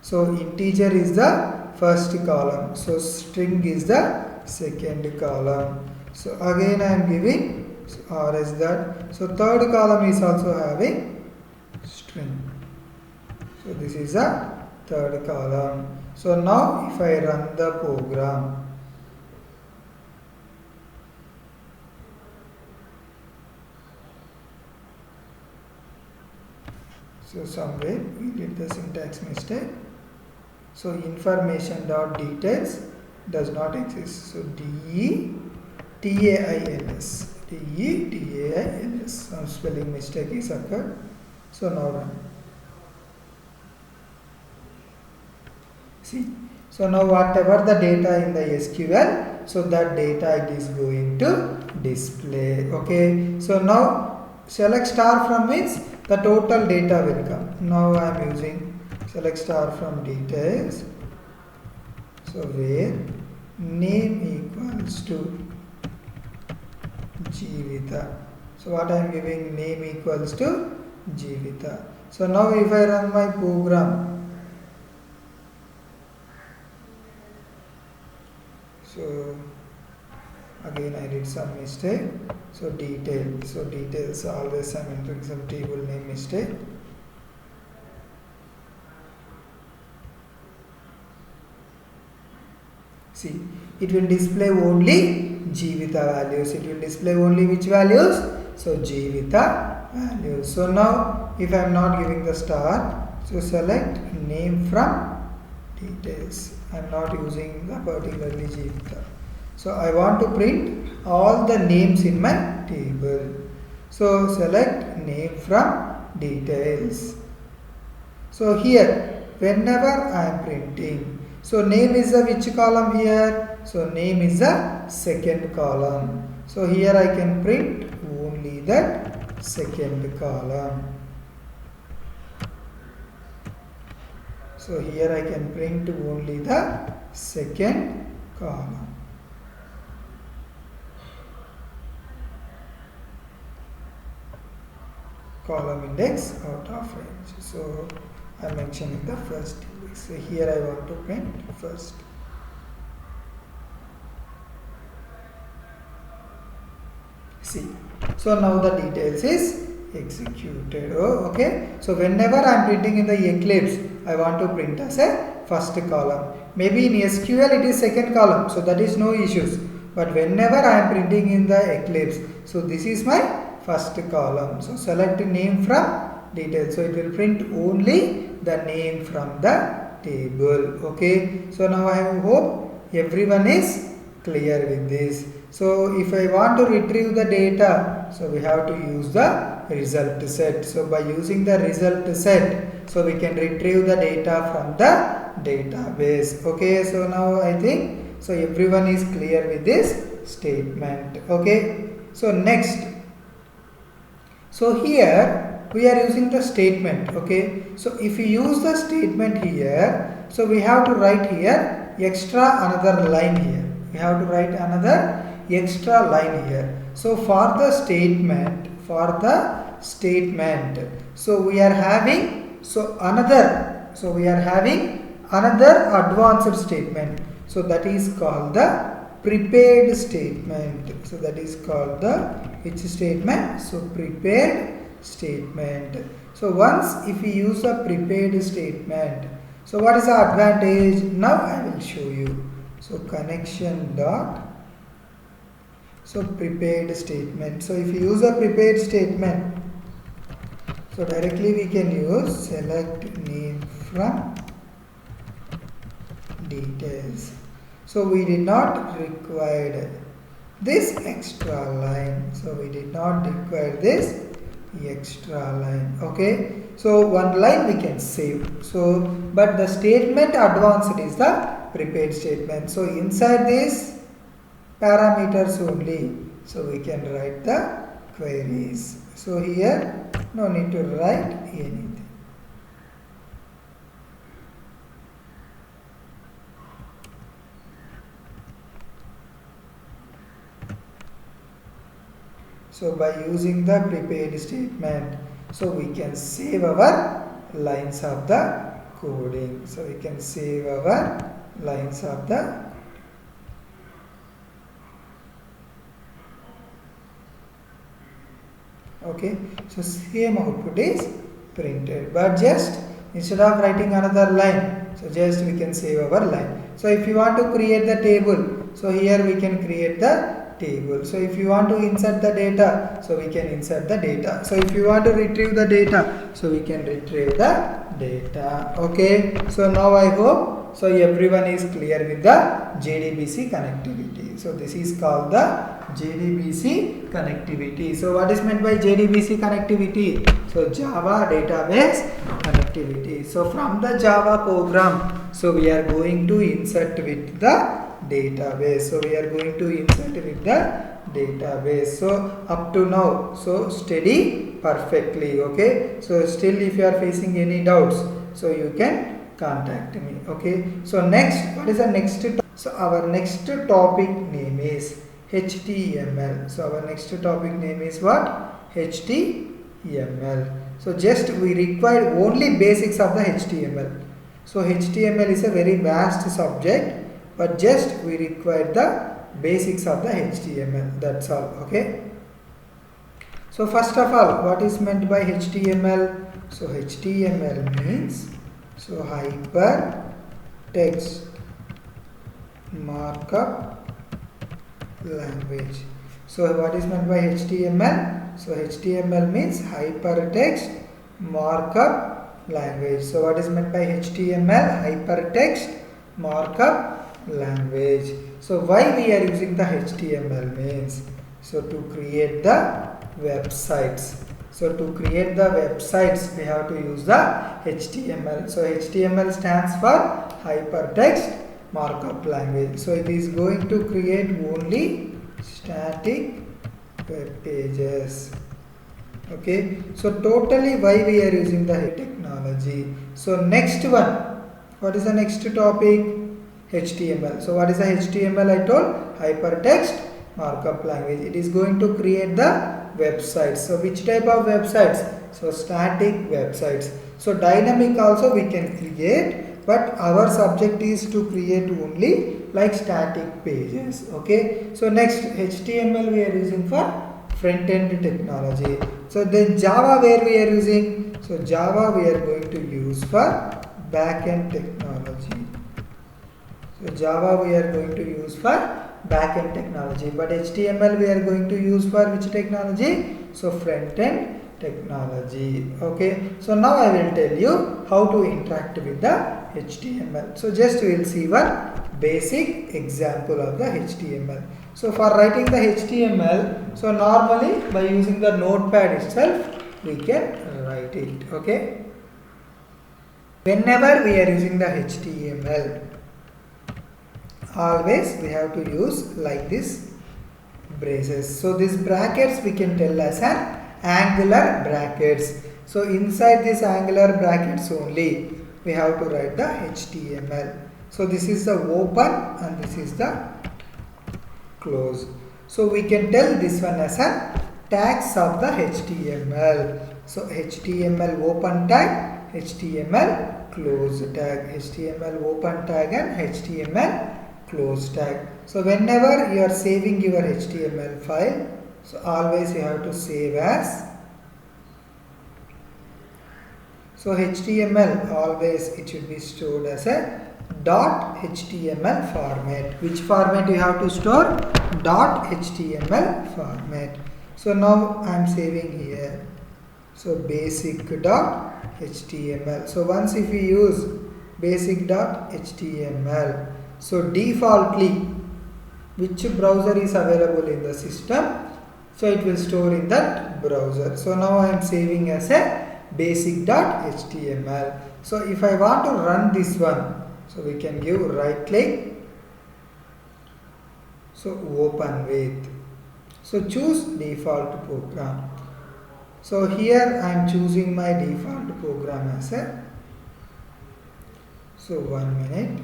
So integer is the first column. So string is the second column. So again I am giving or is that. So third column is also having string. So this is a third column. So now if I run the program, so somewhere we did the syntax mistake. So information.details does not exist. So DETAILS. DETAILS. Some spelling mistake is occurred. So now run. See. So now whatever the data in the SQL, so that data it is going to display. Okay. So now select star from means the total data will come. Now I am using select star from details. So where name equals to Jeevitha. So what I am giving, name equals to Jeevitha. So now if I run my program, so again I did some mistake. So details. So details always I am entering some table name mistake. See, it will display only Jeevitha values. It will display only which values? So Jeevitha values. So now if I am not giving the star, so select name from details. I am not using the particularly Jeevitha. So I want to print all the names in my table. So select name from details. So here whenever I am printing, so name is the which column here? So name is the second column. So here I can print only that second column. So here I can print only the second column. Column index out of range. So I am mentioning the first index. So here I want to print first. See. So now the details is executed. Oh, okay. So whenever I am printing in the Eclipse, I want to print as a first column. Maybe in SQL it is second column. So that is no issues. But whenever I am printing in the Eclipse, so this is my first column. So select name from details. So it will print only the name from the table. Okay. So now I hope everyone is clear with this. So if I want to retrieve the data, so we have to use the result set. So by using the result set, so we can retrieve the data from the database. Okay. So now I think so everyone is clear with this statement. Okay. So next. So here we are using the statement. Okay. So if you use the statement here, so we have to write here extra another line here. We have to write another extra line here. So for the statement, so we are having another advanced statement. So that is called the prepared statement. So that is called the which statement? So prepared statement. So once if we use a prepared statement, so what is the advantage? Now I will show you. So connection dot, so prepared statement. So if you use a prepared statement, so directly we can use select name from details. So we did not require this extra line. So we did not require this extra line. Okay. So one line we can save. So but the statement advanced is the prepared statement. So inside this parameters only, so we can write the queries. So here no need to write anything. So by using the prepared statement, so we can save our lines of the coding. So we can save our lines of the okay. So same output is printed, but just instead of writing another line, so just we can save our line. So if you want to create the table, so here we can create the table. So if you want to insert the data, so we can insert the data. So if you want to retrieve the data, so we can retrieve the data. Okay. So now I hope so everyone is clear with the JDBC connectivity. So this is called the JDBC connectivity. So what is meant by JDBC connectivity? So Java database connectivity. So from the Java program, so we are going to insert with the database. So we are going to insert with the database. So up to now, so steady perfectly. Okay. So still if you are facing any doubts, so you can contact me. Okay. So next, what is the next? So our next topic name is HTML. So our next topic name is what? HTML. So just we require only basics of the HTML. So HTML is a very vast subject, but just we require the basics of the HTML. That's all. Okay. So first of all, what is meant by HTML? So HTML means so hypertext markup language. So what is meant by HTML? So HTML means hypertext markup language. So what is meant by HTML? Hypertext markup language. So why we are using the HTML means so to create the websites. So to create the websites we have to use the HTML. So HTML stands for hypertext markup language. So it is going to create only static web pages. Okay. So totally why we are using the technology. So next one, what is the next topic? HTML. So what is the HTML? I told hypertext markup language. It is going to create the websites. So which type of websites? So static websites. So dynamic also we can create, but our subject is to create only like static pages. Okay. So next HTML we are using for front end technology. So then Java where we are using? So Java we are going to use for back end technology. So Java we are going to use for back-end technology, but HTML we are going to use for which technology? So front-end technology. Okay. So now I will tell you how to interact with the HTML. So just we will see one basic example of the HTML. So for writing the HTML, so normally by using the notepad itself we can write it. Okay. Whenever we are using the HTML, always we have to use like this braces. So these brackets we can tell as an angular brackets. So inside this angular brackets only we have to write the HTML. So this is the open and this is the close. So we can tell this one as a tags of the HTML. So HTML open tag, HTML close tag, HTML open tag and HTML close tag. So whenever you are saving your HTML file, so always you have to save as. So HTML always it should be stored as a .html format. Which format you have to store? .html format. So now I am saving here. So basic.html. So once if you use basic.html, so defaultly which browser is available in the system, so it will store in that browser. So now I am saving as a basic.html. So if I want to run this one, so we can give right click, so open with, so choose default program. So here I am choosing my default program as a, so 1 minute.